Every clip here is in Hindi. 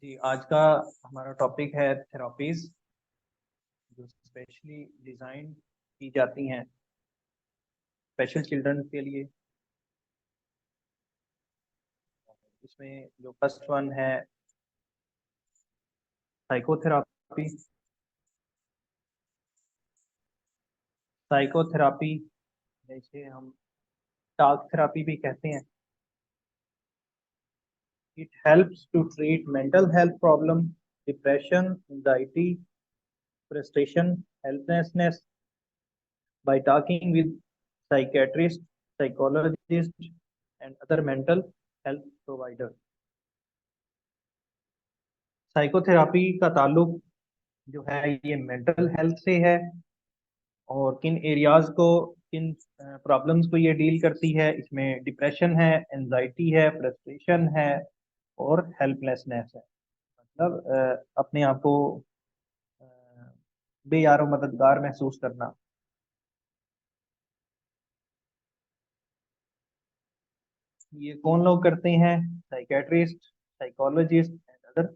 जी, आज का हमारा टॉपिक है थेरापीज जो स्पेशली डिज़ाइन की जाती हैं स्पेशल चिल्ड्रन के लिए। इसमें जो फर्स्ट वन है साइकोथेरापी। साइकोथेरापी जैसे हम टॉक थेरापी भी कहते हैं। It helps to treat mental health problem, depression, anxiety, frustration, helplessness by talking with psychiatrists, psychologists and other mental health providers. Psychotherapy का ताल्लुक जो है ये मेंटल हेल्थ से है और किन एरियाज को किन प्रॉब्लम्स को ये डील करती है। इसमें डिप्रेशन है, एंजाइटी है, फ्रस्ट्रेशन है और हेल्पलेसनेस है। मतलब अपने आप को अ, बेयारो मददगार महसूस करना। ये कौन लोग करते हैं? साइकेट्रिस्ट, साइकोलॉजिस्ट एंड अदर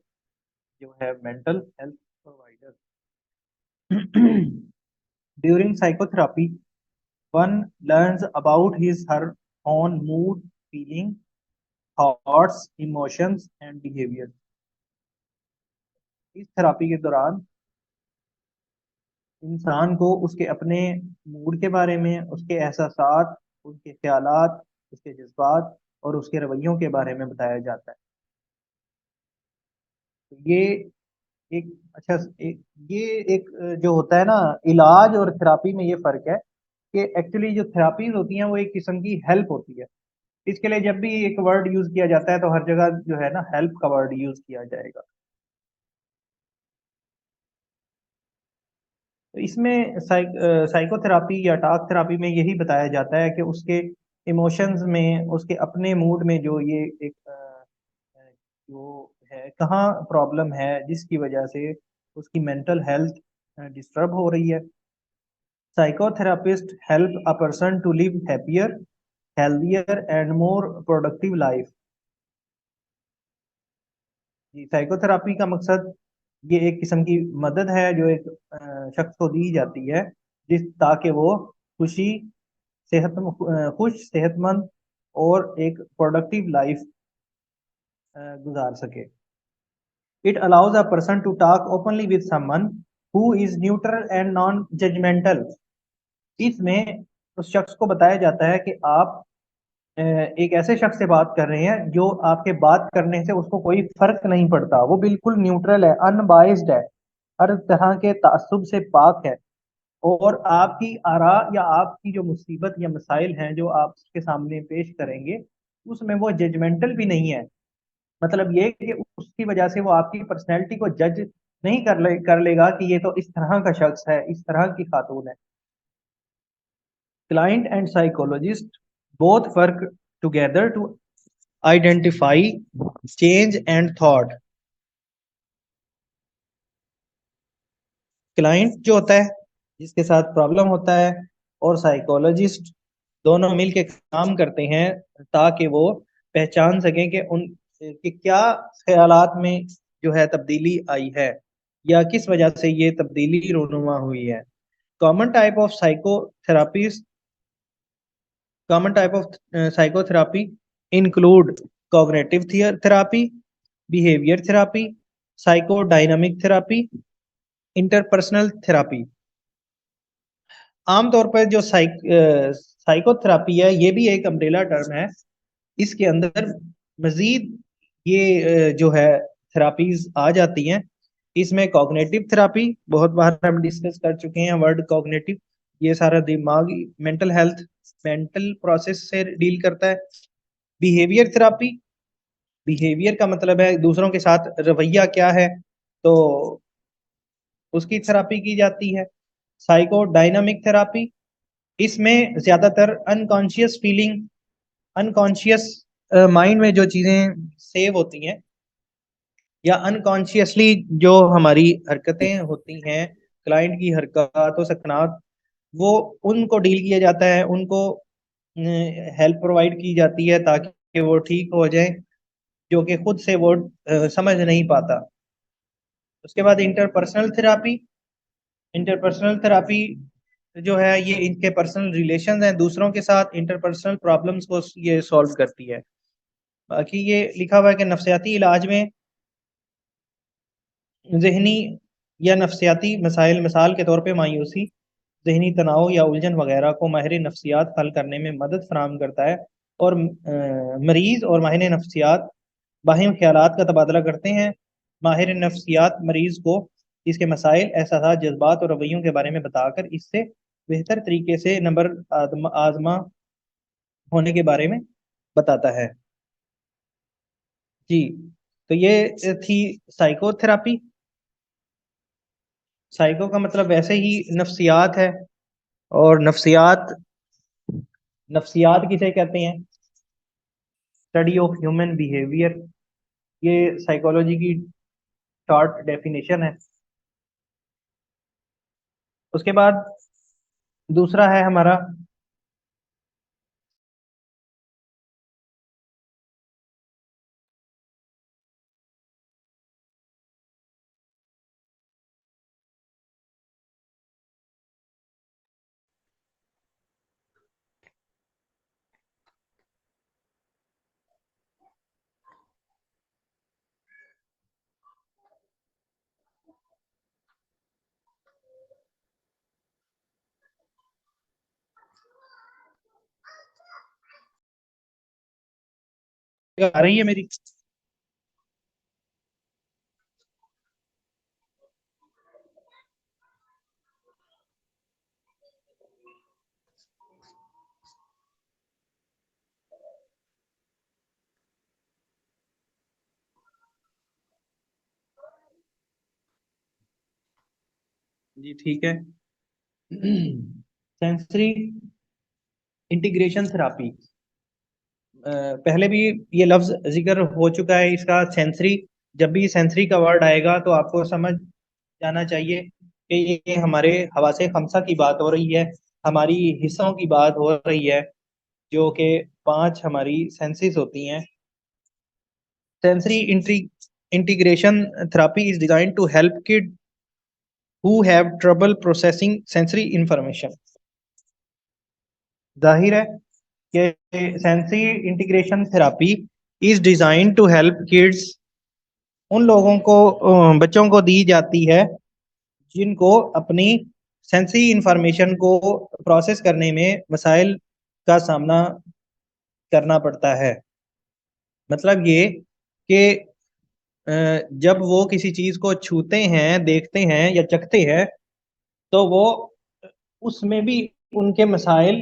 जो है mental health provider. During psychotherapy, one learns about his her own mood, feeling, thoughts, emotions and behavior. इस थेरापी के दौरान इंसान को उसके अपने मूड के बारे में, उसके एहसासात, उसके ख्यालात, उसके जज्बात और उसके रवैयों के बारे में बताया जाता है। तो एक अच्छा एक, ये एक जो होता है ना, इलाज और थेरापी में ये फर्क है कि एक्चुअली जो थेरापीज होती हैं वो एक किस्म की हेल्प होती है। इसके लिए जब भी एक वर्ड यूज किया जाता है तो हर जगह जो है ना हेल्प का वर्ड यूज किया जाएगा। तो इसमें साइकोथेरापी या टॉक थेरापी में यही बताया जाता है कि उसके इमोशंस में, उसके अपने मूड में जो ये एक जो है कहाँ प्रॉब्लम है जिसकी वजह से उसकी मेंटल हेल्थ डिस्टर्ब हो रही है। Psychotherapists help a person to live happier, healthier and more productive life. जी, साइकोथेरापी का मकसद ये एक किस्म की मदद है जो एक शख्स को दी जाती है जिस ताकि वो खुशी खुश, सेहतमंद और एक प्रोडक्टिव लाइफ गुजार सके। It allows a person to talk openly with someone who is neutral and non-judgmental. इसमें उस शख्स को बताया जाता है कि आप एक ऐसे शख्स से बात कर रहे हैं जो आपके बात करने से उसको कोई फर्क नहीं पड़ता, वो बिल्कुल न्यूट्रल है, अनबाइज्ड है, हर तरह के तासुब से पाक है और आपकी आरा या आपकी जो मुसीबत या मसाइल हैं जो आप उसके सामने पेश करेंगे उसमें वो जजमेंटल भी नहीं है। मतलब ये कि उसकी वजह से वो आपकी पर्सनैलिटी को जज नहीं कर लेगा कि ये तो इस तरह का शख्स है, इस तरह की खातून है। Client and psychologist both work together to identify change and thought. Client जो होता है जिसके साथ प्रॉब्लम होता है और साइकोलॉजिस्ट दोनों मिलके काम करते हैं ताकि वो पहचान सकें कि उन कि क्या ख्यालात में जो है तब्दीली आई है या किस वजह से ये तब्दीली रूनुमा हुई है। Common type of psychotherapies Common type of psychotherapy include cognitive therapy, behavior therapy, psychodynamic therapy, interpersonal therapy. आमतौर पर जो साइकोथेरापी है ये भी एक अम्ब्रेला टर्म है। इसके अंदर मजीद ये जो है थेरापीज आ जाती हैं। इसमें कॉग्निटिव थेरापी बहुत बार हम डिस्कस कर चुके हैं वर्ड कॉग्निटिव। ये सारा दिमागी मेंटल हेल्थ, मेंटल प्रोसेस से डील करता है। बिहेवियर थेरापी, बिहेवियर का मतलब है दूसरों के साथ रवैया क्या है, तो उसकी थेरापी की जाती है। साइको डायनामिक थेरापी, इसमें ज्यादातर अनकॉन्शियस फीलिंग, अनकॉन्शियस माइंड में जो चीजें सेव होती हैं या अनकॉन्शियसली जो हमारी हरकतें होती हैं, क्लाइंट की हरकत और सकनात, वो उनको डील किया जाता है, उनको हेल्प प्रोवाइड की जाती है ताकि वो ठीक हो जाए। जो कि खुद से वो समझ नहीं पाता। उसके बाद इंटरपर्सनल थेरापी। इंटरपर्सनल थेरापी जो है ये इनके पर्सनल रिलेशंस हैं दूसरों के साथ, इंटरपर्सनल प्रॉब्लम्स को ये सॉल्व करती है। बाकी ये लिखा हुआ है कि नफ्सियाती इलाज में जहनी या नफ्सियाती मसाइल, मिसाल के तौर पे मायूसी, जहनी तनाव या उलझन वगैरह को माहिर नफ्सियात हल करने में मदद फराहम करता है। और मरीज और माहिर नफ्सियात बाहिम ख्यालात का तबादला करते हैं। माहिर नफ्सियात मरीज को इसके मसाइल, एहसास, जज्बात और रवैयों के बारे में बताकर इससे बेहतर तरीके से नंबर आजमा होने के बारे में बताता है। जी, तो ये थी साइकोथेरापी। साइको का मतलब वैसे ही नफ्सियात है, और नफ्सियात नफ्सियात किसे कहते हैं? स्टडी ऑफ ह्यूमन बिहेवियर, ये साइकोलॉजी की शॉर्ट डेफिनेशन है। उसके बाद दूसरा है हमारा आ रही है मेरी? जी ठीक है। सेंसरी इंटीग्रेशन थेरापी, पहले भी ये लफ्ज जिक्र हो चुका है इसका। सेंसरी, जब भी सेंसरी का वर्ड आएगा तो आपको समझ जाना चाहिए कि ये हमारे हवासे खमसा की बात हो रही है, हमारी हिस्सों की बात हो रही है, जो कि पांच हमारी सेंसेस होती हैं। Sensory integration therapy is design to help kid who have trouble processing sensory information। जाहिर है कि sensory integration therapy is design to help kids, उन लोगों को बच्चों को दी जाती है जिनको अपनी सेंसरी इंफॉर्मेशन को प्रोसेस करने में मसाइल का सामना करना पड़ता है। मतलब ये कि जब वो किसी चीज को छूते हैं, देखते हैं या चखते हैं, तो वो उसमें भी उनके मसाइल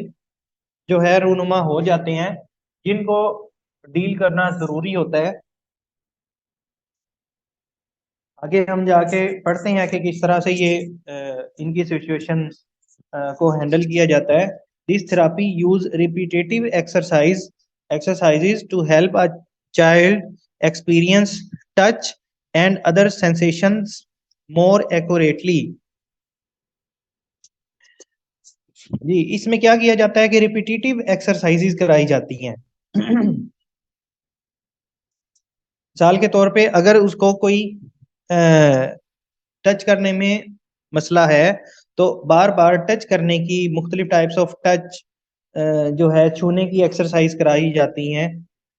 जो है रूनुमा हो जाते हैं, जिनको डील करना जरूरी होता है। आगे हम जाके पढ़ते हैं कि किस तरह से ये इनकी सिचुएशन को हैंडल किया जाता है। This therapy use repetitive exercises to help a child experience touch and other sensations more accurately. जी, इसमें क्या किया जाता है कि रिपीटेटिव एक्सरसाइजेज कराई जाती हैं। मिसाल के तौर पे अगर उसको कोई टच करने में मसला है, तो बार बार टच करने की, मुख्तलिफ टाइप्स ऑफ टच जो है छूने की एक्सरसाइज कराई जाती हैं,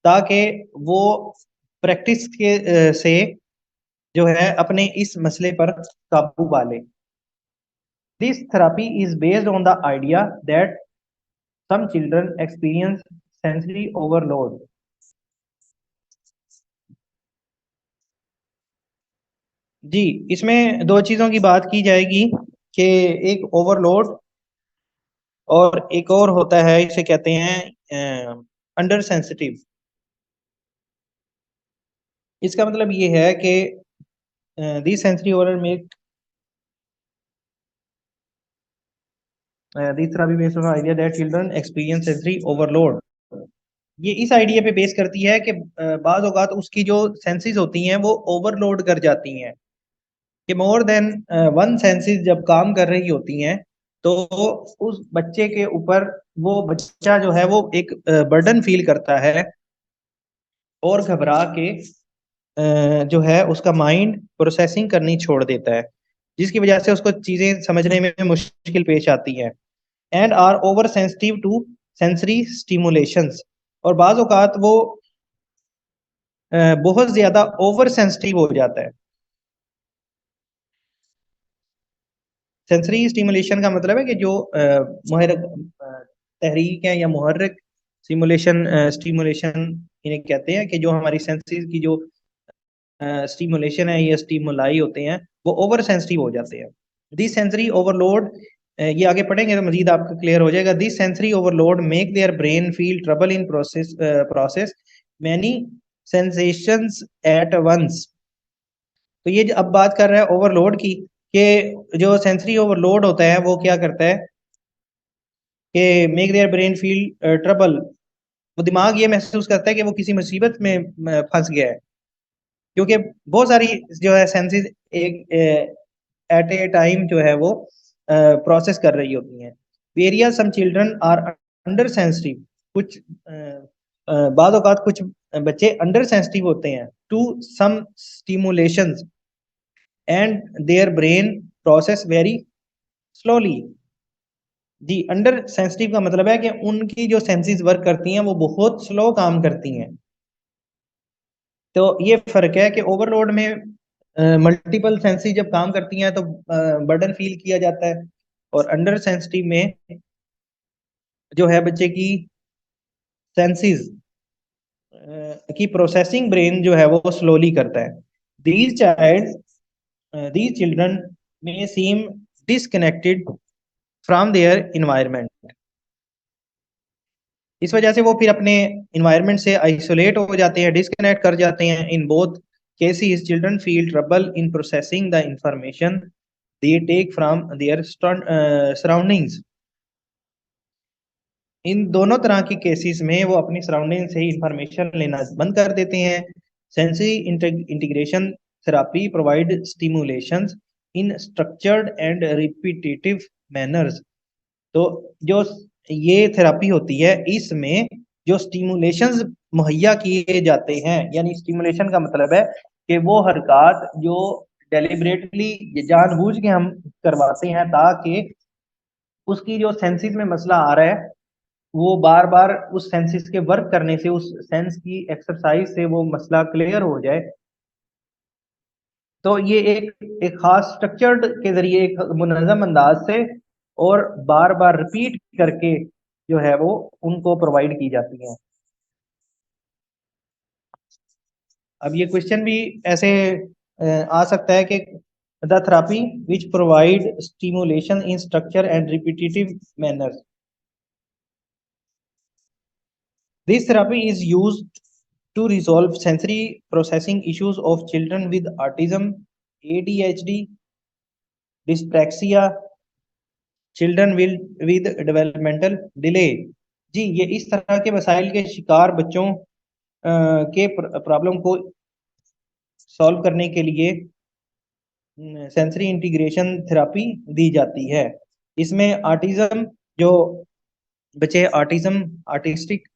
ताकि वो प्रैक्टिस के से जो है अपने इस मसले पर काबू पा ले। This therapy is based on the idea that some children experience sensory overload. जी, इसमें दो चीजों की बात की जाएगी कि एक ओवरलोड, और एक और होता है इसे कहते हैं अंडर सेंसिटिव। इसका मतलब ये है कि this sensory over make this therapy based on idea that children experience sensory overload. ये इस आइडिया पे बेस करती है कि बाज औकात उसकी जो सेंसेस होती हैं वो ओवरलोड कर जाती हैं, कि मोर देन वन सेंसेस जब काम कर रही होती हैं, तो उस बच्चे के ऊपर वो बच्चा जो है वो एक बर्डन फील करता है। और घबरा के जो है उसका माइंड प्रोसेसिंग करनी छोड़ देता है, जिसकी वजह से उसको चीजें समझने में मुश्किल पेश आती है। And are over sensitive to sensory stimulations, और बाज औकात वो बहुत ज्यादा ओवर सेंसिटिव हो जाता है। सेंसरी स्टिमुलेशन का मतलब है कि जो मुहर्रिक तहरीक है या मुहर्रिक स्टिमुलेशन, स्टिमुलेशन इन्हें कहते हैं कि जो हमारी सेंसेस की जो स्टिमुलेशन है या स्टिमुलाई होते हैं वो ओवर सेंसिटिव हो जाते हैं। दिस सेंसरी ओवरलोड, ये आगे पढ़ेंगे तो मजीद आपको क्लियर हो जाएगा। This sensory overload make their brain feel trouble in process many sensations at once. तो ये अब बात कर रहा है ओवरलोड की, कि जो सेंसरी ओवरलोड होता है वो क्या करता है कि make their brain feel trouble, वो दिमाग ये महसूस करता है कि वो किसी मुसीबत में फंस गया है, क्योंकि बहुत सारी जो है सेंसेस एक एट ए टाइम जो है वो प्रोसेस कर रही होती हैं। Whereas some children are under sensitive, कुछ बाद औकात कुछ बच्चे अंडर सेंसिटिव होते हैं to some stimulations and their brain process very slowly. जी, अंडर सेंसिटिव का मतलब है कि उनकी जो सेंसेस वर्क करती हैं वो बहुत स्लो काम करती हैं। तो ये फर्क है कि ओवरलोड में मल्टीपल सेंसेस जब काम करती हैं तो बर्डन फील किया जाता है, और अंडर सेंसिटिव में जो है बच्चे की सेंसेस की प्रोसेसिंग ब्रेन जो है वो स्लोली करता है। दीज चाइल्ड दीज चिल्ड्रन में सीम डिसकनेक्टेड फ्रॉम देयर इन्वायरमेंट, इस वजह से वो फिर अपने इन्वायरमेंट से आइसोलेट हो जाते हैं, डिस्कनेक्ट कर जाते हैं। In both cases children feel trouble in processing the information they take from their surroundings. इन दोनों तरह की केसेस में वो अपनी सराउंडिंग से ही इंफॉर्मेशन लेना बंद कर देते हैं। Sensory integration therapy provide stimulations in structured and repetitive manners. तो जो ये थेरापी होती है इसमें जो स्टिमुलेशंस मुहैया किए जाते हैं, यानी स्टिमुलेशन का मतलब है कि वो हरकत जो डेलिबरेटली जानबूझ के हम करवाते हैं ताकि उसकी जो सेंसेस में मसला आ रहा है वो बार बार उस सेंसेस के वर्क करने से, उस सेंस की एक्सरसाइज से वो मसला क्लियर हो जाए। तो ये एक एक खास स्ट्रक्चर्ड के जरिए एक मुनज़्ज़म अंदाज से और बार बार रिपीट करके जो है वो उनको प्रोवाइड की जाती हैं। अब ये क्वेश्चन भी ऐसे आ सकता है कि the therapy which provide stimulation in structure and repetitive manner, this therapy is used to resolve sensory processing issues of children with autism, ADHD, dyspraxia, children with developmental delay। जी, ये इस तरह के मसाइल के शिकार बच्चों के प्रॉब्लम को सॉल्व करने के लिए सेंसरी इंटीग्रेशन थेरापी दी जाती है। इसमें ऑटिज्म, जो बच्चे ऑटिज्म आर्टिस्टिक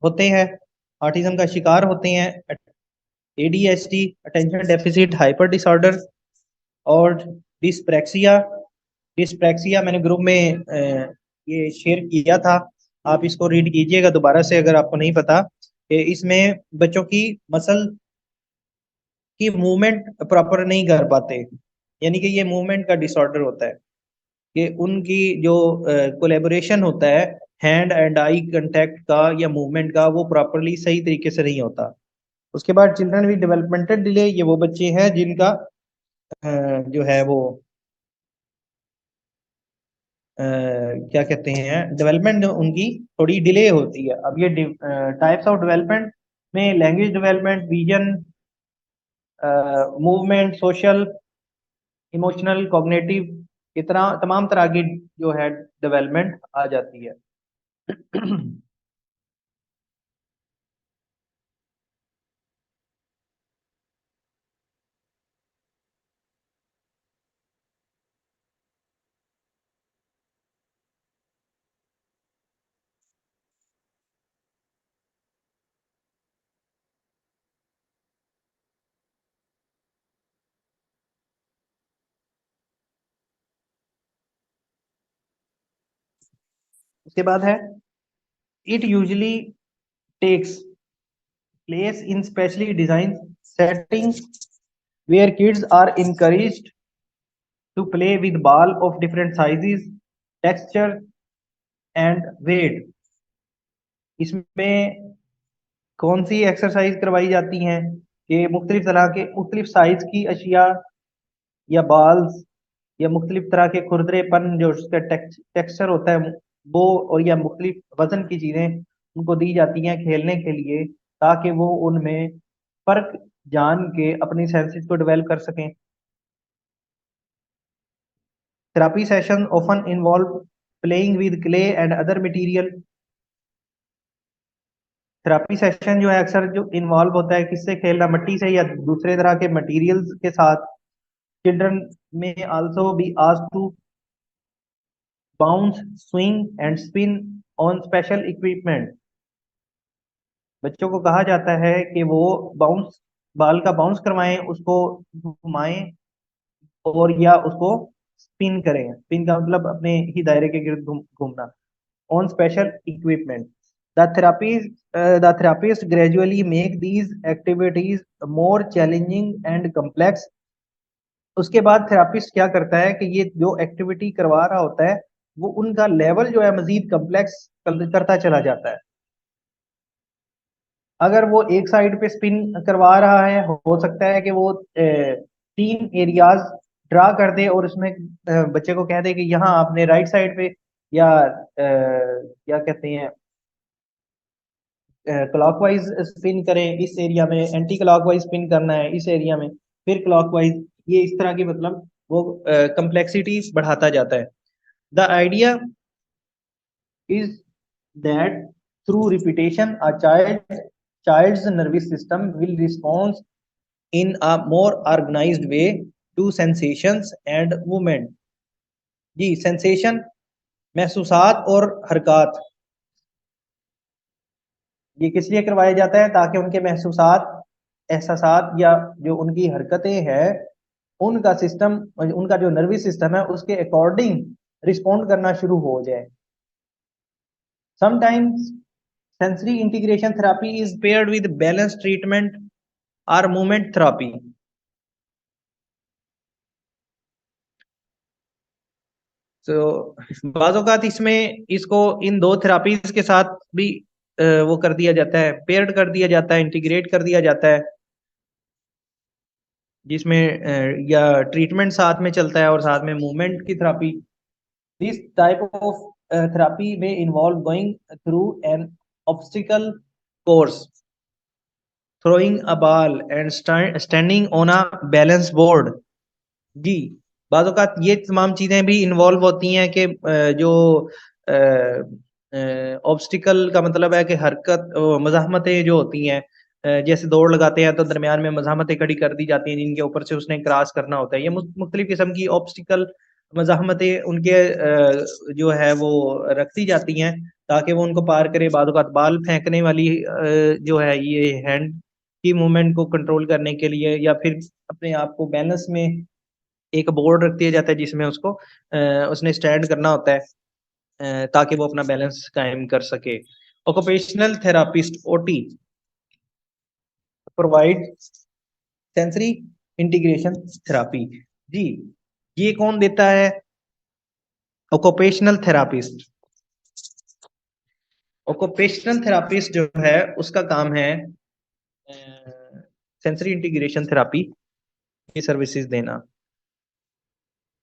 होते हैं, ऑटिज्म का शिकार होते हैं, ADHD attention deficit hyper disorder, और डिस्प्रैक्सिया। डिस्प्रैक्सिया मैंने ग्रुप में ये शेयर किया था, आप इसको रीड कीजिएगा दोबारा से अगर आपको नहीं पता। कि इसमें बच्चों की मसल की मूवमेंट प्रॉपर नहीं कर पाते, यानी कि ये मूवमेंट का डिसऑर्डर होता है कि उनकी जो कोलेबोरेशन होता है हैंड एंड आई कांटेक्ट का या मूवमेंट का वो प्रॉपरली सही तरीके से नहीं होता। उसके बाद चिल्ड्रन विद डेवलपमेंटल डिले, ये वो बच्चे हैं जिनका जो है वो क्या कहते हैं डेवलपमेंट उनकी थोड़ी डिले होती है। अब ये टाइप्स ऑफ डेवलपमेंट में language development, vision, movement, social, emotional, cognitive, इतना तमाम तरह की जो है डेवलपमेंट आ जाती है। उसके बाद है it usually takes place in specially design setting where kids are encouraged to play with ball of different sizes, texture and weight. इसमें कौन सी एक्सरसाइज करवाई जाती हैं कि मुख्तलिफ तरह के मुख्तलिफ साइज की अशिया या बॉल्स या मुख्तलिफ तरह के खुरदरेपन जो उसका टेक्सचर होता है वो और या मुख्तलिफ वजन की चीज़ें उनको दी जाती हैं खेलने के लिए ताकि वो उनमें फ़र्क जान के अपनी सेंसेस को डेवलप कर सकें। Therapy session often involve playing with clay and other material. Therapy session जो है अक्सर जो इन्वॉल्व होता है किससे खेलना, मिट्टी से या दूसरे तरह के मटेरियल्स के साथ। चिल्ड्रन में also be asked to bounce, swing and spin on special equipment. बच्चों को कहा जाता है कि वो बाउंस बाल का बाउंस करवाएं, उसको घुमाएं और या उसको स्पिन करें। स्पिन का मतलब अपने ही दायरे के गिर्द घूमना। On special equipment the therapist gradually make these activities more challenging and complex। उसके बाद थेरापिस्ट क्या करता है कि ये जो एक्टिविटी करवा रहा होता है वो उनका लेवल जो है मजीद कम्प्लेक्स करता चला जाता है। अगर वो एक साइड पे स्पिन करवा रहा है हो सकता है कि वो 3 एरियाज ड्रा कर दे और उसमें बच्चे को कह दे कि यहाँ आपने राइट साइड पे या क्या कहते हैं क्लॉकवाइज स्पिन करें इस एरिया में, एंटी क्लॉकवाइज स्पिन करना है इस एरिया में, फिर क्लॉकवाइज। ये इस तरह की मतलब वो कंप्लेक्सिटी बढ़ाता जाता है। The idea is that through repetition a child's nervous system will respond in a more organized way to sensations and movement। जी, सेंसेशन महसूसात और हरकत ये किस लिए करवाया जाता है ताकि उनके महसूसात एहसासात या जो उनकी हरकतें हैं उनका सिस्टम उनका जो नर्वस सिस्टम है उसके अकॉर्डिंग रिस्पॉन्ड करना शुरू हो जाए। Sometimes sensory integration therapy is paired with balance treatment और मूवमेंट थेरेपी। तो बाज़ इसमें इसको इन दो थेरापीज के साथ भी वो कर दिया जाता है, पेयर्ड कर दिया जाता है, इंटीग्रेट कर दिया जाता है, जिसमें या ट्रीटमेंट साथ में चलता है और साथ में मूवमेंट की therapy. This type of therapy में involve going through an obstacle course, throwing a ball and standing on a balance board। जी, बाज़ औक़ात ये तमाम चीज़ें भी इन्वॉल्व होती हैं कि जो ऑब्स्टिकल का मतलब है कि हरकत मज़ाहमतें जो होती हैं, जैसे दौड़ लगाते हैं तो दरमियान में मज़ाहमतें खड़ी कर दी जाती हैं जिनके ऊपर से उसने क्रॉस करना होता है। ये मुख्तलिफ़ किस्म की ऑब्स्टिकल मज़ाहमतें उनके जो है वो रख दी जाती हैं ताकि वो उनको पार करे। बाज़ औक़ात बाल फेंकने वाली जो है ये हैंड की मूवमेंट को कंट्रोल करने के लिए या फिर अपने आप को बैलेंस में एक बोर्ड रख दिया जाता है जिसमें उसको उसने स्टैंड करना होता है ताकि वो अपना बैलेंस कायम कर सके। Occupational therapist OT provide sensory integration therapy. जी, ये कौन देता है? Occupational therapist. ऑक्यूपेशनल थेरापिस्ट जो है उसका काम है सेंसरी इंटीग्रेशन थेरापी की सर्विसेज देना।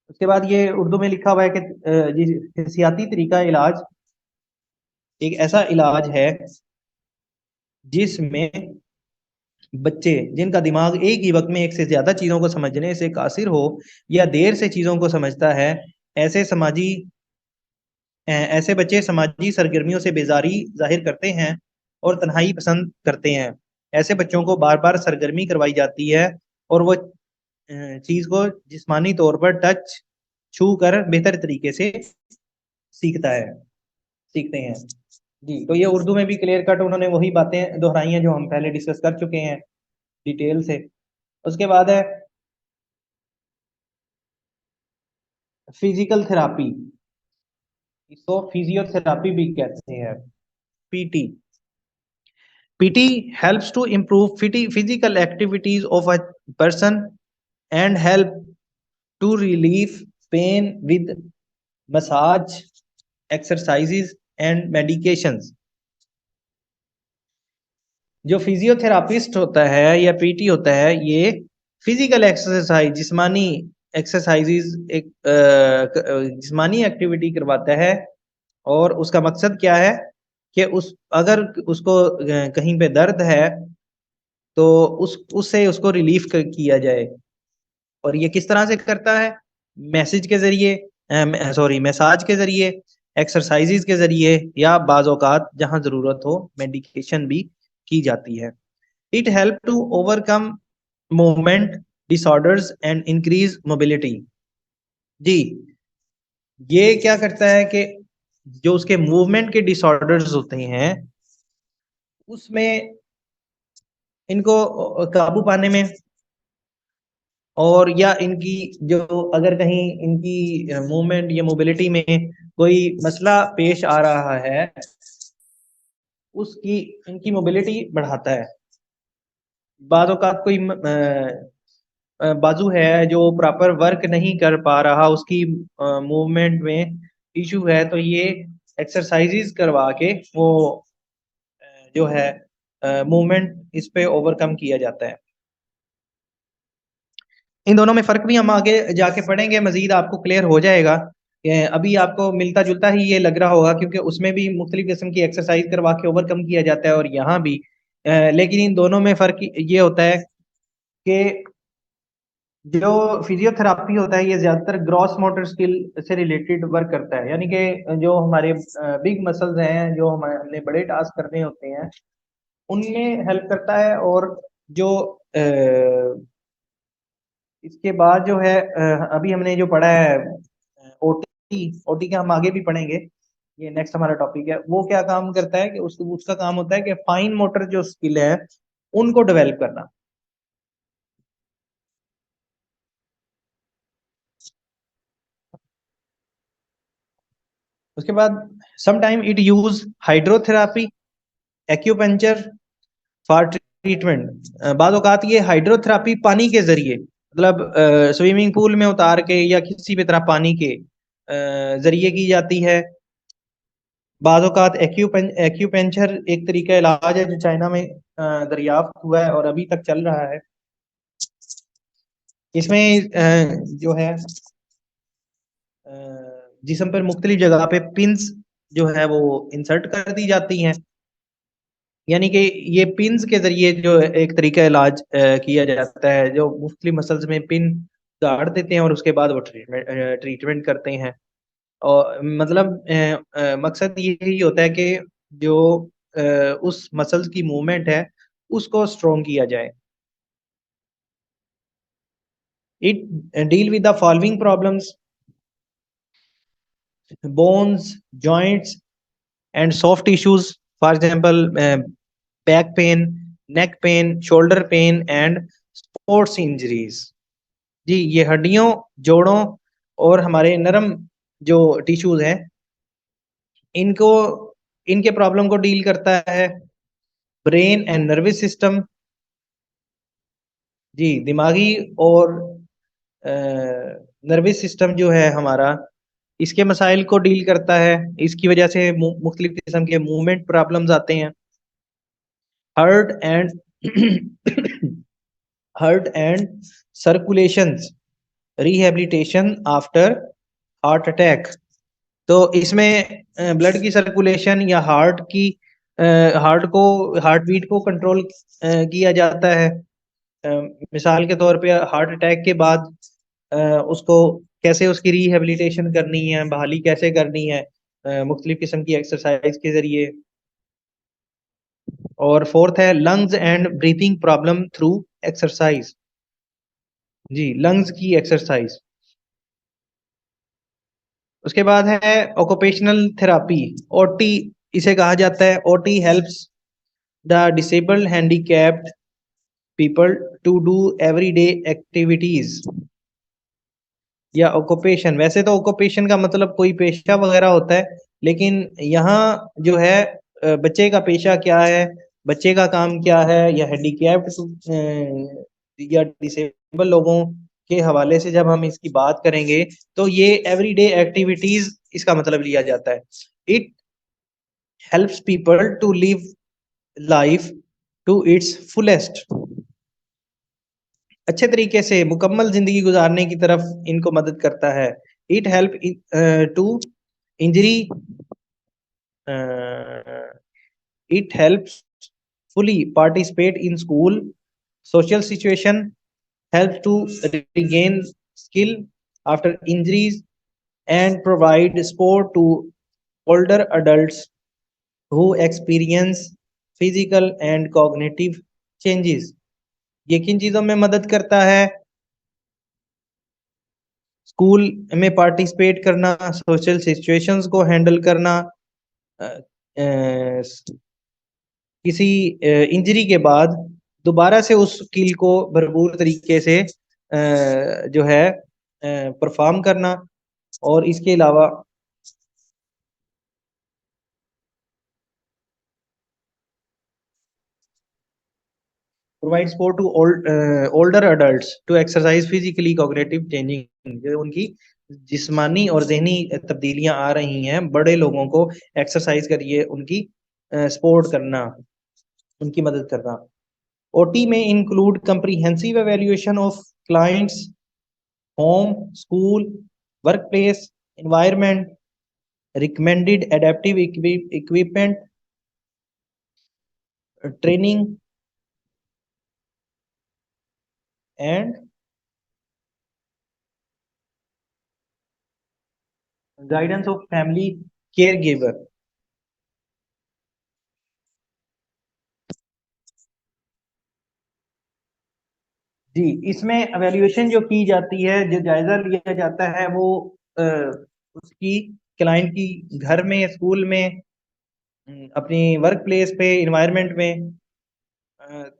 उसके बाद ये उर्दू में लिखा हुआ है कि हिसियाती तरीका इलाज एक ऐसा इलाज है जिसमें बच्चे जिनका दिमाग एक ही वक्त में एक से ज्यादा चीजों को समझने से कासिर हो या देर से चीजों को समझता है, ऐसे बच्चे समाजी सरगर्मियों से बेजारी जाहिर करते हैं और तन्हाई पसंद करते हैं। ऐसे बच्चों को बार बार सरगर्मी करवाई जाती है और वो चीज को जिस्मानी तौर पर टच छू कर बेहतर तरीके से सीखते हैं। जी, तो ये उर्दू में भी क्लियर कट उन्होंने वही बातें दोहराई हैं जो हम पहले डिस्कस कर चुके हैं डिटेल से। उसके बाद है फिजिकल थेरापी। इसको फिजियोथेरापी भी कहते हैं, PT. PT helps to improve physical activities of a person and help to relieve pain with massage, exercises and medications. जो फिजियोथेरापिस्ट होता है या पीटी होता है, ये फिजिकल एक्सरसाइज, जिस्मानी एक्सरसाइजेज, एक जिस्मानी एक्टिविटी करवाता है। और उसका मकसद क्या है कि अगर उसको कहीं पे दर्द है तो उससे उसको रिलीफ किया जाए। और ये किस तरह से करता है? मैसेज के जरिए, मैसाज के जरिए, एक्सरसाइजेज के जरिए, या बाज़ औक़ात जहां जरूरत हो मेडिकेशन भी की जाती है। It help to overcome movement disorders and increase mobility. जी, ये क्या करता है कि जो उसके मूवमेंट के डिसऑर्डर्स होते हैं उसमें इनको काबू पाने में, और या इनकी जो अगर कहीं इनकी मूवमेंट या मोबिलिटी में कोई मसला पेश आ रहा है, उसकी इनकी मोबिलिटी बढ़ाता है। बाद औक़ात कोई बाजू है जो प्रॉपर वर्क नहीं कर पा रहा, उसकी मूवमेंट में इशू है, तो ये एक्सरसाइजेज करवा के वो जो है मूवमेंट इस पे ओवरकम किया जाता है। इन दोनों में फ़र्क भी हम आगे जाके पढ़ेंगे, मज़ीद आपको क्लियर हो जाएगा। अभी आपको मिलता-जुलता ही ये लग रहा होगा, क्योंकि उसमें भी मुख्तलिफ किस्म की एक्सरसाइज करवा के ओवरकम किया जाता है और यहाँ भी। लेकिन इन दोनों में फ़र्क ये होता है कि जो फिजियोथेरापी होता है ये ज़्यादातर ग्रॉस मोटर स्किल से रिलेटेड वर्क करता है, यानी कि जो हमारे बिग मसल्स हैं, जो हमने बड़े टास्क करने होते हैं, उनमें हेल्प करता है। और जो इसके बाद जो है अभी हमने जो पढ़ा है ओटी, ओटी का हम आगे भी पढ़ेंगे, ये नेक्स्ट हमारा टॉपिक है। वो क्या काम करता है कि उसका काम होता है कि फाइन मोटर जो स्किल है उनको डेवलप करना। उसके बाद some time it use hydrotherapy, acupuncture for treatment. बाद औकात ये हाइड्रोथेरापी पानी के जरिए, मतलब स्विमिंग पूल में उतार के या किसी भी तरह पानी के जरिए की जाती है। बाद औकात एक्यूपेंचर एक तरीका इलाज है जो चाइना में दरियाफ्त हुआ है और अभी तक चल रहा है। इसमें जो है जिस्म पर मुख्तलिफ जगह पे पिंस जो है वो इंसर्ट कर दी जाती हैं, यानी कि ये पिंस के जरिए जो एक तरीका इलाज किया जाता है, जो मुख्तलिफ मसल्स में पिन गाड़ देते हैं और उसके बाद वो ट्रीटमेंट करते हैं। और मतलब मकसद यही होता है कि जो उस मसल्स की मूवमेंट है उसको स्ट्रॉन्ग किया जाए। It deal with the following problems: bones, joints and soft tissues, for example back pain, neck pain, shoulder pain and sports injuries. जी, ये हड्डियों, जोड़ों और हमारे नरम जो टिश्यूज हैं इनको, इनके प्रॉब्लम को डील करता है। ब्रेन एंड नर्वस सिस्टम, जी, दिमागी और नर्वस सिस्टम जो है हमारा, इसके मसाइल को डील करता है। इसकी वजह से मुख्तलिफ किस्म के मूवमेंट प्रॉब्लम्स आते हैं। Heart and heart and circulation rehabilitation after heart attack. तो इसमें ब्लड की सर्कुलेशन या हार्ट बीट को कंट्रोल किया जाता है। मिसाल के तौर पे हार्ट अटैक के बाद उसको कैसे उसकी रिहेबिलिटेशन करनी है, बहाली कैसे करनी है, मुख्तलिफ किस्म की एक्सरसाइज के जरिए। और फोर्थ है lungs and breathing problem through exercise. जी, लंग्स की एक्सरसाइज। उसके बाद है ऑक्यूपेशनल थेरापी, ओटी इसे कहा जाता है। OT helps the disabled handicapped people to do everyday activities. या ऑक्यूपेशन। वैसे तो ऑक्यूपेशन का मतलब कोई पेशा वगैरह होता है, लेकिन यहाँ जो है बच्चे का पेशा क्या है, बच्चे का काम क्या है, या हैंडीकैप्ड या डिसेबल लोगों के हवाले से जब हम इसकी बात करेंगे तो ये एवरीडे एक्टिविटीज इसका मतलब लिया जाता है। It helps people to live life to its fullest. अच्छे तरीके से मुकम्मल जिंदगी गुजारने की तरफ इनको मदद करता है। It help to injury, it helps fully participate in school social situation, help to regain skill after injuries, and provide support to older adults who experience physical and cognitive changes। ये किन चीजों में मदद करता है? स्कूल में पार्टिसिपेट करना, सोशल सिचुएशंस को हैंडल करना, अ, अ, किसी इंजरी के बाद दोबारा से उस स्किल को भरपूर तरीके से जो है परफॉर्म करना, और इसके अलावा provide support to older adults to exercise physically cognitive changing. जो उनकी जिस्मानी और जहनी तब्दीलियां आ रही हैं, बड़े लोगों को एक्सरसाइज करिए उनकी सपोर्ट करना, उनकी मदद करना। ओटी में include comprehensive evaluation of clients home, school, workplace environment, recommended adaptive equipment, training, and guidance of family caregiver। जी, इसमें एवेल्युएशन जो की जाती है, जो जायजा लिया जाता है, वो उसकी क्लाइंट की घर में, स्कूल में, अपनी वर्क प्लेस पे, इन्वायरमेंट में,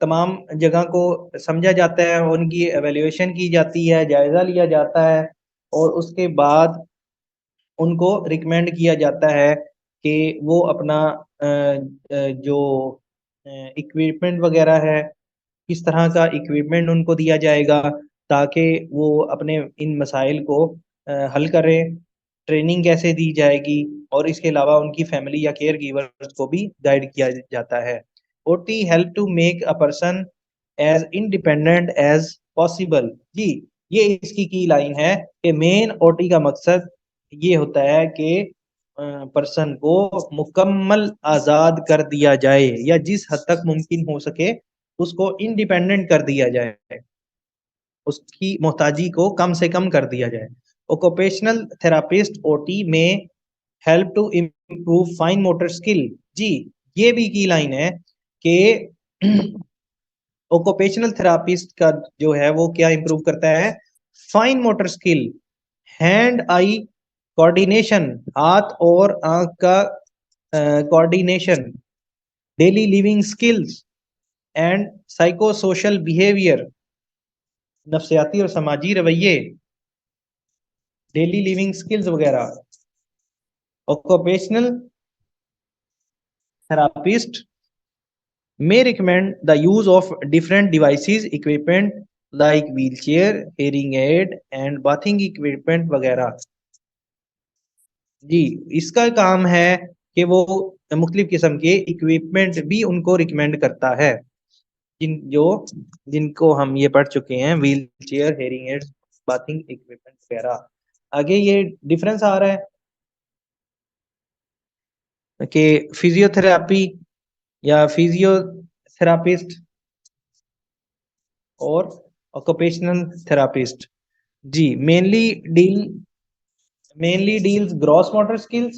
तमाम जगह को समझा जाता है, उनकी एवेल्युएशन की जाती है, जायजा लिया जाता है, और उसके बाद उनको रिकमेंड किया जाता है कि वो अपना जो इक्विपमेंट वगैरह है, किस तरह का इक्विपमेंट उनको दिया जाएगा ताकि वो अपने इन मसाइल को हल करें, ट्रेनिंग कैसे दी जाएगी, और इसके अलावा उनकी फैमिली या केयर गिवर्स को भी गाइड किया जाता है। OT help to make a person as independent as possible. जी, ये इसकी की लाइन है कि मेन ओटी का मकसद ये होता है कि पर्सन को मुकम्मल आजाद कर दिया जाए, या जिस हद तक मुमकिन हो सके उसको इंडिपेंडेंट कर दिया जाए, उसकी मोहताजी को कम से कम कर दिया जाए। Occupational therapist OT may help to improve fine motor skill. जी, ये भी की लाइन है कि ओक्यूपेशनल थेरापिस्ट का जो है वो क्या इंप्रूव करता है? Fine motor skill, hand eye coordination, हाथ और आंख का coordination, daily living skills and psychosocial behaviour, नफ्सियाती और समाजी रवैये, डेली लिविंग स्किल्स वगैरह। Occupational therapist may recommend the use of different devices equipment like wheelchair, hearing aid and bathing equipment वगैरह। जी, इसका काम है कि वो मुख्तलिफ किस्म के इक्विपमेंट भी उनको रिकमेंड करता है, जिनको हम ये पढ़ चुके हैं, wheel chair, hearing ads, bathing equipment वगैरह। आगे ये डिफरेंस आ रहा है कि फिजियोथेरापी या फिजियोथेरापिस्ट और ऑक्यूपेशनल थेरापिस्ट। जी, mainly deals gross motor skills,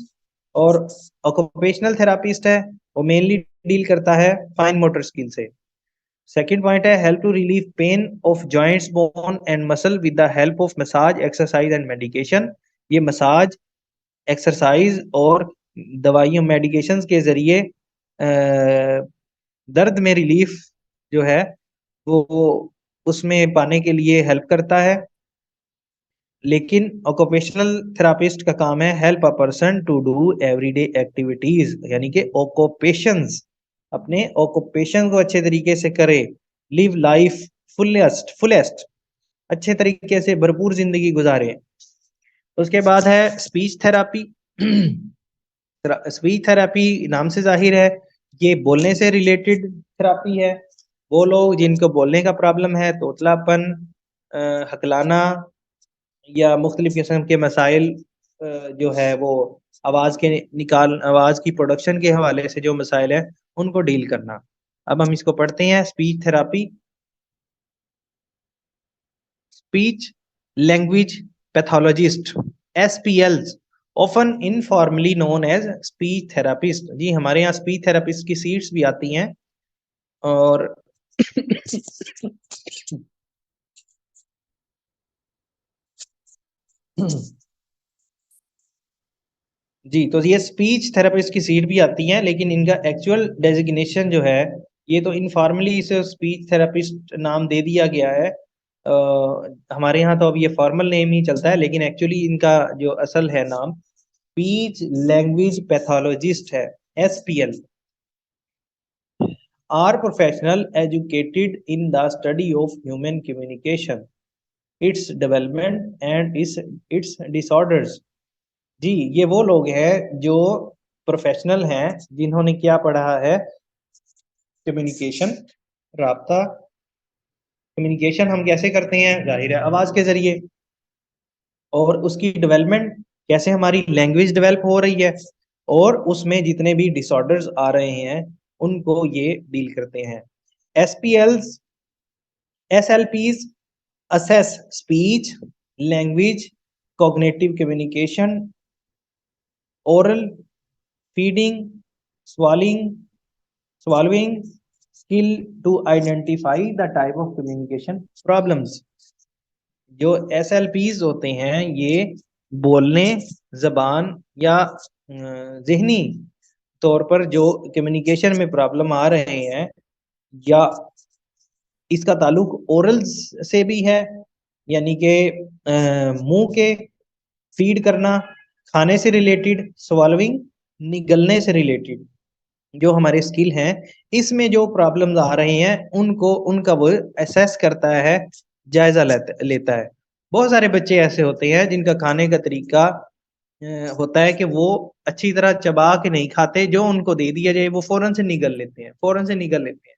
और ऑक्यूपेशनल थेरापिस्ट है वो मेनली डील करता है फाइन मोटर स्किल से। सेकंड पॉइंट है help to relieve pain of joints, bone and muscle with the help of massage, exercise and medication. ये मसाज, एक्सरसाइज और दवाइयों, मेडिकेशंस के जरिए दर्द में रिलीफ जो है वो उसमें पाने के लिए हेल्प करता है। लेकिन ऑक्यूपेशनल थेरापिस्ट का काम है help a person to do everyday activities, यानी कि ऑक्यूपेशंस, अपने ऑक्यूपेशन को अच्छे तरीके से करे, लिव लाइफ फुलेस्ट फुलेस्ट, अच्छे तरीके से भरपूर जिंदगी गुजारे। उसके बाद है स्पीच थेरापी। स्पीच थेरापी नाम से जाहिर है ये बोलने से रिलेटेड थेरापी है। वो लोग जिनको बोलने का प्रॉब्लम है, तोतलापन, हकलाना या मुख्तलिफ किस्म के मसाइल, जो है वो आवाज़ की प्रोडक्शन के हवाले से जो मसाइल है उनको डील करना। अब हम इसको पढ़ते हैं। Speech therapy, speech language pathologist, SPLs, often informally known as speech therapist। जी हमारे यहाँ स्पीच थेरापिस्ट की सीट्स भी आती हैं। और जी तो ये स्पीच थेरेपिस्ट की सीट भी आती है, लेकिन इनका एक्चुअल डेजिग्नेशन जो है, ये तो इनफॉर्मली इसे स्पीच थेरेपिस्ट नाम दे दिया गया है। हमारे यहाँ तो अब ये फॉर्मल नेम ही चलता है, लेकिन एक्चुअली इनका जो असल है नाम स्पीच लैंग्वेज पैथोलॉजिस्ट है, SPL। Are professional educated in the study of human communication, its development and its disorders. जी ये वो लोग हैं जो प्रोफेशनल हैं, जिन्होंने क्या पढ़ा है, कम्युनिकेशन, राब्ता। कम्युनिकेशन हम कैसे करते हैं, जाहिर है आवाज के जरिए, और उसकी डेवलपमेंट कैसे हमारी लैंग्वेज डेवलप हो रही है, और उसमें जितने भी डिसऑर्डर्स आ रहे हैं उनको ये डील करते हैं। SPLs SLPs assess speech, language, cognitive communication, oral, feeding, swallowing, swallowing skill to identify the type of communication problems। जो SLPs होते हैं ये बोलने, जबान या जहनी तौर पर जो कम्युनिकेशन में प्रॉब्लम आ रहे हैं, या इसका ताल्लुक ओरल्स से भी है, यानी कि मुंह के फीड करना, खाने से रिलेटेड, स्वॉल्विंग निगलने से रिलेटेड जो हमारे स्किल हैं, इसमें जो प्रॉब्लम्स आ रहे हैं उनको उनका वो असेस करता है, जायजा लेता है। बहुत सारे बच्चे ऐसे होते हैं जिनका खाने का तरीका होता है कि वो अच्छी तरह चबा के नहीं खाते, जो उनको दे दिया जाए वो फौरन से निगल लेते हैं, फौरन से निगल लेते हैं।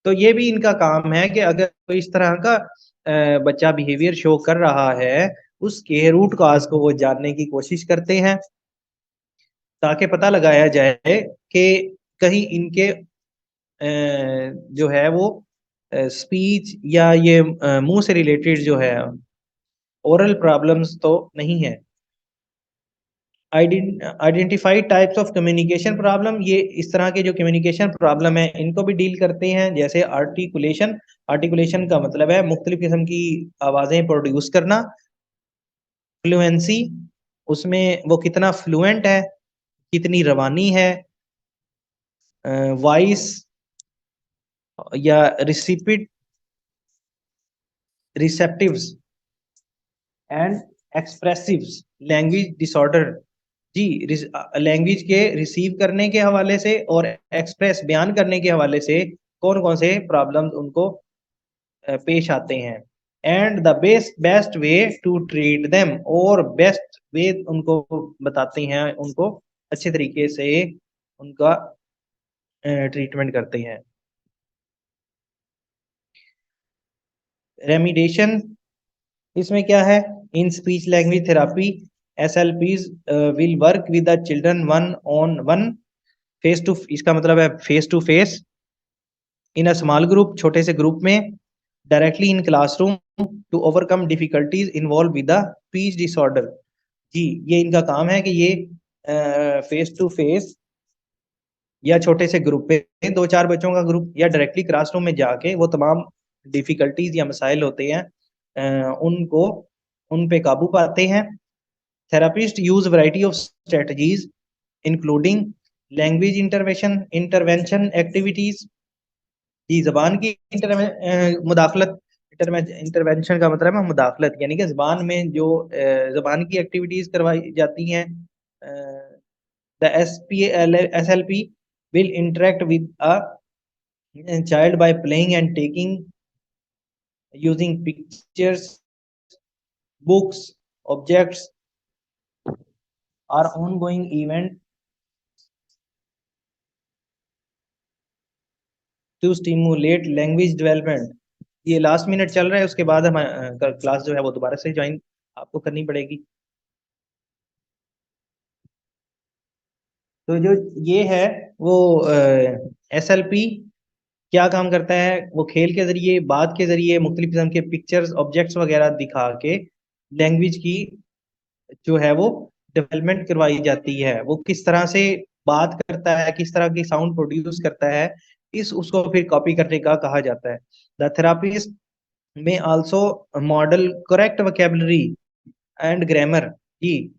तो ये भी इनका काम है कि अगर कोई इस तरह का बच्चा बिहेवियर शो कर रहा है, उसके रूट कॉज को वो जानने की कोशिश करते हैं, ताकि पता लगाया जाए कि कहीं इनके जो है वो स्पीच या ये मुंह से रिलेटेड जो है ओरल प्रॉब्लम्स तो नहीं है। Identify types of communication problem, ये इस तरह के जो कम्युनिकेशन प्रॉब्लम है इनको भी डील करते हैं, जैसे आर्टिकुलेशन। आर्टिकुलेशन का मतलब है मुख्तलिफ किस्म की आवाजें प्रोड्यूस करना। फ्लुएंसी, उसमें वो कितना फ्लुएंट है, कितनी रवानी है। वॉइस या रिसिपिट receptives and expressives. Language disorder, जी लैंग्वेज के रिसीव करने के हवाले से और एक्सप्रेस बयान करने के हवाले से कौन कौन से प्रॉब्लम्स उनको पेश आते हैं। And the best best way to treat them, और बेस्ट वे उनको बताते हैं, उनको अच्छे तरीके से उनका ट्रीटमेंट करते हैं। रेमिडेशन, इसमें क्या है, in speech language therapy SLPs will work with the children one on one, face to, इसका मतलब है face to face, in a small group, छोटे से ग्रुप में, directly in classroom, to overcome difficulties involve with the speech disorder. जी ये इनका काम है कि ये फेस टू फेस या छोटे से ग्रुप पे, दो चार बच्चों का ग्रुप, या डायरेक्टली क्लासरूम में जाके वो तमाम डिफिकल्टीज या मसाइल होते हैं उनको उन पे काबू पाते हैं। Therapist use variety of strategies including language intervention activities, जी जबान की मुदाखलत इंटरवेंशन का मतलब है मुदाखलत, यानी कि जबान में जो जबान की एक्टिविटीज करवाई जाती हैं। The SLP will interact with a child by playing and taking, using pictures, books, objects, or ongoing event to stimulate language development। ये लास्ट मिनट चल रहा है, उसके बाद हम क्लास जो है वो दोबारा से ज्वाइन आपको करनी पड़ेगी। तो जो ये है वो SLP क्या काम करता है, वो खेल के जरिए, बात के जरिए, मुख्तलिफ किस्म के पिक्चर्स, ऑब्जेक्ट्स वगैरह दिखा के लैंग्वेज की जो है वो डेवलपमेंट करवाई जाती है। वो किस तरह से बात करता है, किस तरह की साउंड प्रोड्यूस करता है, इस उसको फिर कॉपी करने का कहा जाता है। द थेरापिस्ट में also model correct vocabulary and grammar की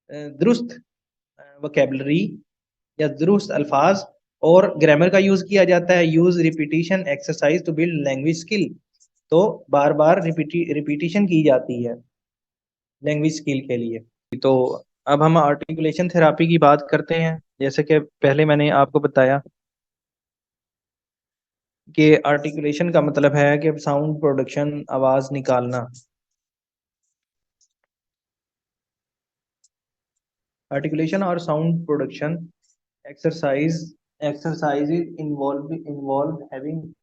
दुरुस्त वोकेबलरी या दुरुस्त अल्फाज और ग्रामर का यूज किया जाता है। Use repetition exercise to build language skill, तो बार बार रिपीटिशन की जाती है लैंग्वेज स्किल के लिए। तो अब हम आर्टिकुलेशन थेरापी की बात करते हैं। जैसे कि पहले मैंने आपको बताया कि आर्टिकुलेशन का मतलब है कि साउंड प्रोडक्शन, आवाज निकालना। आर्टिकुलेशन और sound production exercises involved having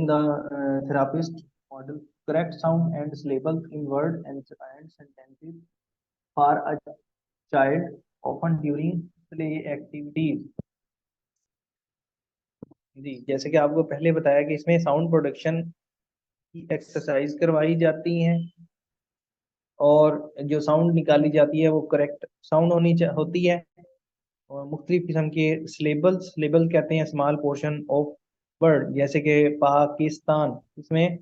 the therapist model correct sound and syllables in words and sentences for a child, often during play activities। जी, जैसे कि आपको पहले बताया कि इसमें साउंड प्रोडक्शन की एक्सरसाइज करवाई जाती हैं और जो साउंड निकाली जाती है वो करेक्ट साउंड होती है। और मुख्तलिफ किस्म के स्लेबल कहते हैं स्मॉल पोर्शन ऑफ वर्ड, जैसे कि पाकिस्तान, इसमें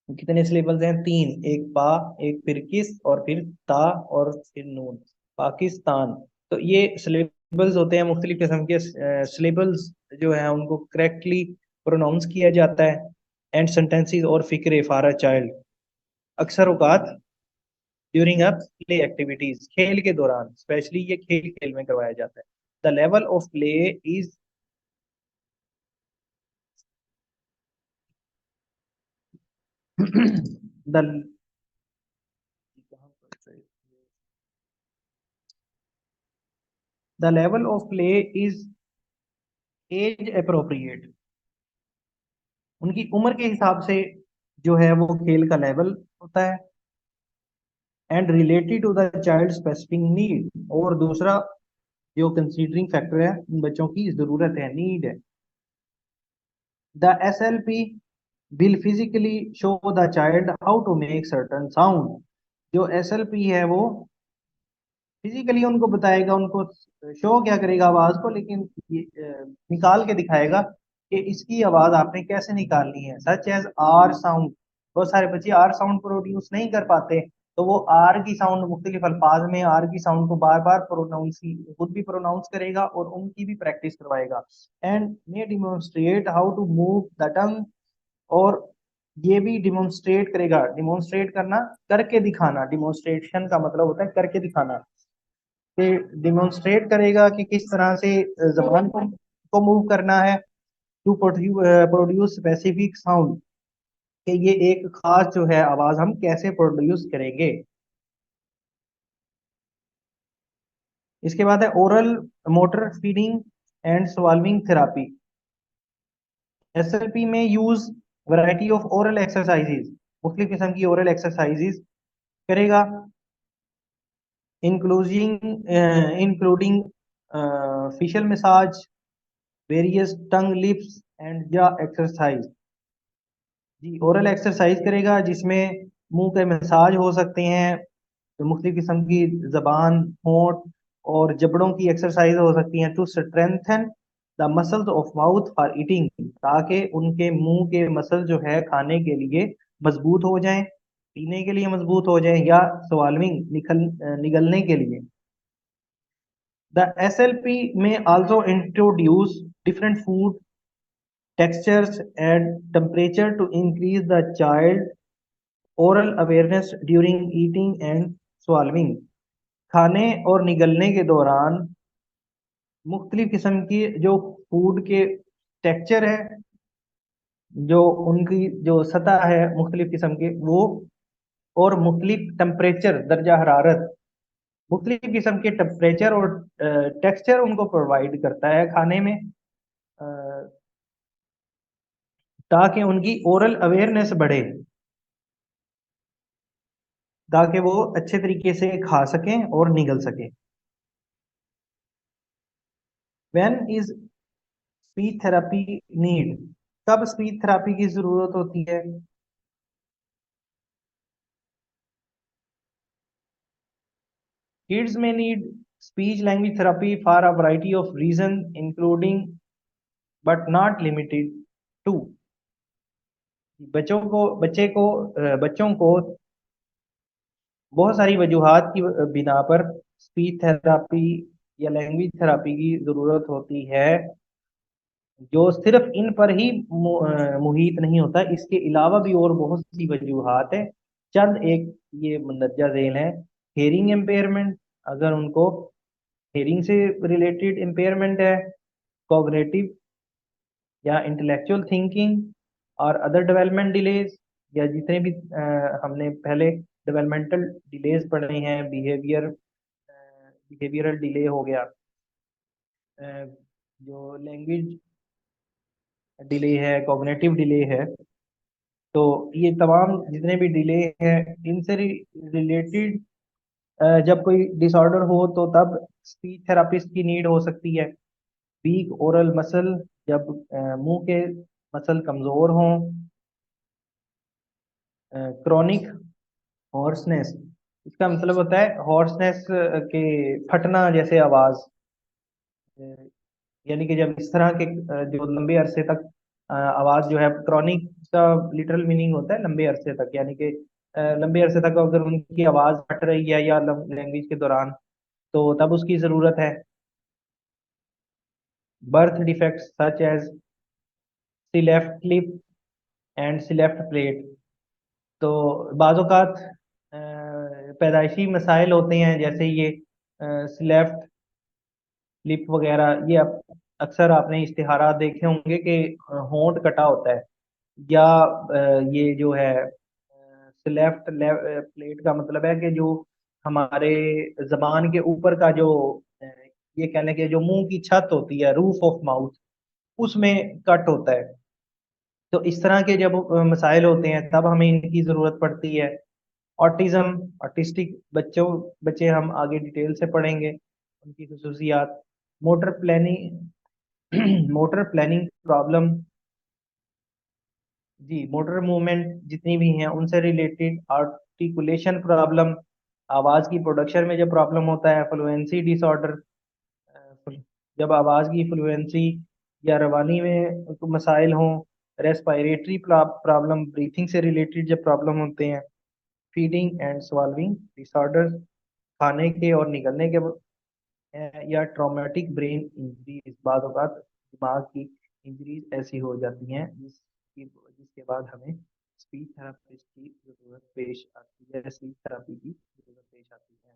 कितने सिलेबल्स हैं, तीन, एक पा, एक फिर किस और फिर ता और फिर नून, पाकिस्तान। तो ये सिलेबल्स होते हैं, मुख्तलिफ किस्म के सिलेबल्स जो है उनको करेक्टली प्रोनाउंस किया जाता है। एंड सेंटेंसेस और फिक्रे फॉर अ चाइल्ड, अक्सर औकात ड्यूरिंग अ प्ले एक्टिविटीज, खेल के दौरान, स्पेशली ये खेल खेल में करवाया जाता है। The level of play is the the level of play is age appropriate, उनकी उम्र के हिसाब से जो है वो खेल का लेवल होता है। And related to the child specific need, और दूसरा जो कंसीडरिंग फैक्टर है उन बच्चों की जरूरत है, नीड है। The SLP will physically show the child how to make certain sound, जो SLP है वो फिजिकली उनको बताएगा, उनको शो क्या करेगा आवाज को, लेकिन ये, निकाल के दिखाएगा कि इसकी आवाज आपने कैसे निकालनी है। सच एज आर साउंड, बहुत सारे बच्चे आर साउंड प्रोड्यूस नहीं कर पाते, तो वो आर की साउंड, मुख्तलिफ अल्फाज में आर की साउंड को बार बार प्रोनाउंस, खुद भी प्रोनाउंस करेगा और उनकी भी प्रैक्टिस करवाएगा। And may demonstrate how to move the tongue, और ये भी डिमोन्स्ट्रेट करेगा, डिमोन्स्ट्रेट करना, करके दिखाना, डिमोन्स्ट्रेशन का मतलब होता है करके दिखाना, कि डिमोन्स्ट्रेट करेगा कि किस तरह से जबान को मूव करना है टू प्रोड्यूस स्पेसिफिक साउंड, कि ये एक खास जो है आवाज हम कैसे प्रोड्यूस करेंगे। इसके बाद है oral motor feeding and solving therapy. SLP में use variety of oral exercises, मुख्तलिफ किस्म की ओरल एक्सरसाइजेज करेगा, including facial massage, various tongue lips and या एक्सरसाइज। जी, ओरल एक्सरसाइज करेगा जिसमें मुंह के मसाज हो सकते हैं, तो मुख्तलिफ किस्म की जबान, होंठ और जबड़ों की एक्सरसाइज हो सकती हैं। To strengthen the muscles of mouth for eating, ताकि उनके मुंह के मसल जो है खाने के लिए मजबूत हो जाएं, पीने के लिए मजबूत हो जाएं, या स्वालविंग निगलने के लिए। द SLP में also introduce different food textures and temperature to increase the child oral awareness during eating and swallowing। खाने और निगलने के दौरान मुख्तलिफ किस्म की जो फूड के टेक्सचर है, जो उनकी जो सतह है मुख्तलिफ किस्म के वो, और मुख्तलिफ टेम्परेचर दर्जा हरारत, मुख्तलिफ किस्म के टेम्परेचर और टेक्सचर उनको प्रोवाइड करता है खाने में, ताकि उनकी ओरल अवेयरनेस बढ़े, ताकि वो अच्छे तरीके से खा सकें और निगल सकें। When is speech therapy need, कब स्पीच थेरेपी की जरूरत होती है? किड्स में need speech language therapy for a variety of reason including but not limited to. बच्चों को बहुत सारी वजूहात की बिना पर स्पीच थेरापी या लैंग्वेज थेरापी की जरूरत होती है, जो सिर्फ इन पर ही मुहित नहीं होता, इसके अलावा भी और बहुत सी वजूहात है। चंद एक ये मंदरजा झेल है। हेयरिंग एम्पेयरमेंट, अगर उनको हेयरिंग से रिलेटेड एम्पेयरमेंट है, कॉग्निटिव या इंटेलेक्चुअल थिंकिंग और अदर डेवलपमेंट डिलेज, या जितने भी हमने पहले डेवलपमेंटल डिलेज पढ़े हैं, बिहेवियरल डिले हो गया, जो लैंग्वेज डिले है, कॉग्निटिव डिले है, तो ये तमाम जितने भी डिले हैं इनसे रिलेटेड जब कोई डिसऑर्डर हो तो तब स्पीच थेरापिस्ट की नीड हो सकती है। वीक ओरल मसल, जब मुंह के मसल कमजोर हों। क्रॉनिक हॉर्सनेस, इसका मतलब होता है हॉर्सनेस के फटना जैसे आवाज, यानी कि जब इस तरह के जो लंबे अरसे तक आवाज जो है, क्रॉनिक का लिटरल मीनिंग होता है लंबे अरसे तक, यानी कि लंबे अरसे तक अगर उनकी आवाज फट रही है या लैंग्वेज के दौरान, तो तब उसकी जरूरत है। Birth defects such as cleft lip and cleft palate, तो बाज़ औक़ात पैदाइशी मसाइल होते हैं, जैसे ये क्लेफ्ट लिप वगैरह, ये अक्सर आपने इश्तिहारात देखे होंगे कि होंठ कटा होता है, या ये जो है लेफ्ट प्लेट का मतलब है कि जो हमारे जबान के ऊपर का जो ये कहने के जो मुंह की छत होती है, रूफ ऑफ माउथ, उसमें कट होता है। तो इस तरह के जब मसाइल होते हैं तब हमें इनकी जरूरत पड़ती है। ऑटिज्म, ऑटिस्टिक बच्चे हम आगे डिटेल से पढ़ेंगे उनकी खसूसियात। Motor planning motor planning problem, जी मोटर मूवमेंट जितनी भी हैं उनसे रिलेटेड। आर्टिकुलेशन प्रॉब्लम, आवाज की प्रोडक्शन में जो प्रॉब्लम होता है। फ्लुएंसी डिसऑर्डर, जब आवाज की फ्लुएंसी या रवानी में मसाइल हों। रेस्पिरेटरी प्रॉब्लम, ब्रीथिंग से रिलेटेड जब प्रॉब्लम होते हैं। फीडिंग एंड स्वॉल्विंग डिसऑर्डर, खाने के और निगलने के या ट्रॉमेटिक ब्रेन इंजरीज, बाद औक़ात दिमाग की इंजरीज ऐसी हो जाती हैं जिसके बाद हमें स्पीच थेरापिस्ट की जरूरत पेश आती है, स्पीच थेरापी की जरूरत पेश आती है।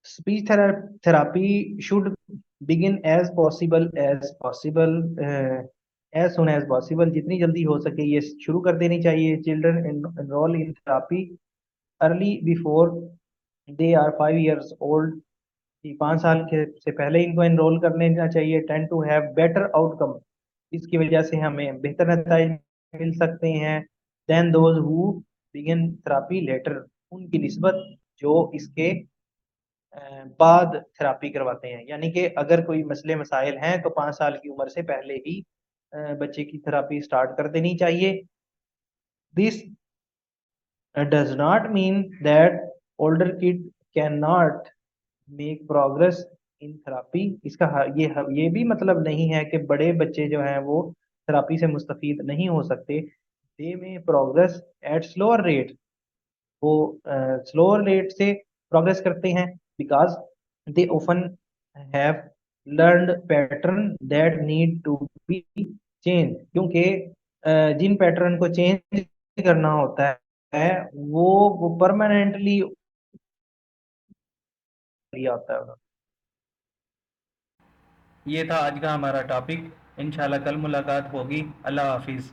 Speech therapy should begin as soon as possible, जितनी जल्दी हो सके ये शुरू कर देनी चाहिए। Children enroll in therapy early before they are 5 years old, 5 साल के से पहले इनको एनरोल कर लेना चाहिए। Tend to have better outcome, इसकी वजह से हमें बेहतर नतीजे मिल सकते हैं। Than those who begin therapy later, उनकी निस्बत जो इसके बाद थेरापी करवाते हैं। यानी कि अगर कोई मसले मसाइल हैं तो 5 साल की उम्र से पहले ही बच्चे की थेरापी स्टार्ट कर देनी चाहिए। This does not mean that older kid can not make progress in therapy, इसका ये भी मतलब नहीं है कि बड़े बच्चे जो हैं वो थेरापी से मुस्तफीद नहीं हो सकते। They may progress at slower rate, वो स्लोअर रेट से प्रोग्रेस करते हैं, because they often have learned pattern that need to be change, क्योंकि जिन पैटर्न को चेंज करना होता है वो परमानेंटली लिया होता है उन्होंने। ये था आज का हमारा टॉपिक। इंशाल्लाह कल मुलाकात होगी। अल्लाह हाफिज़।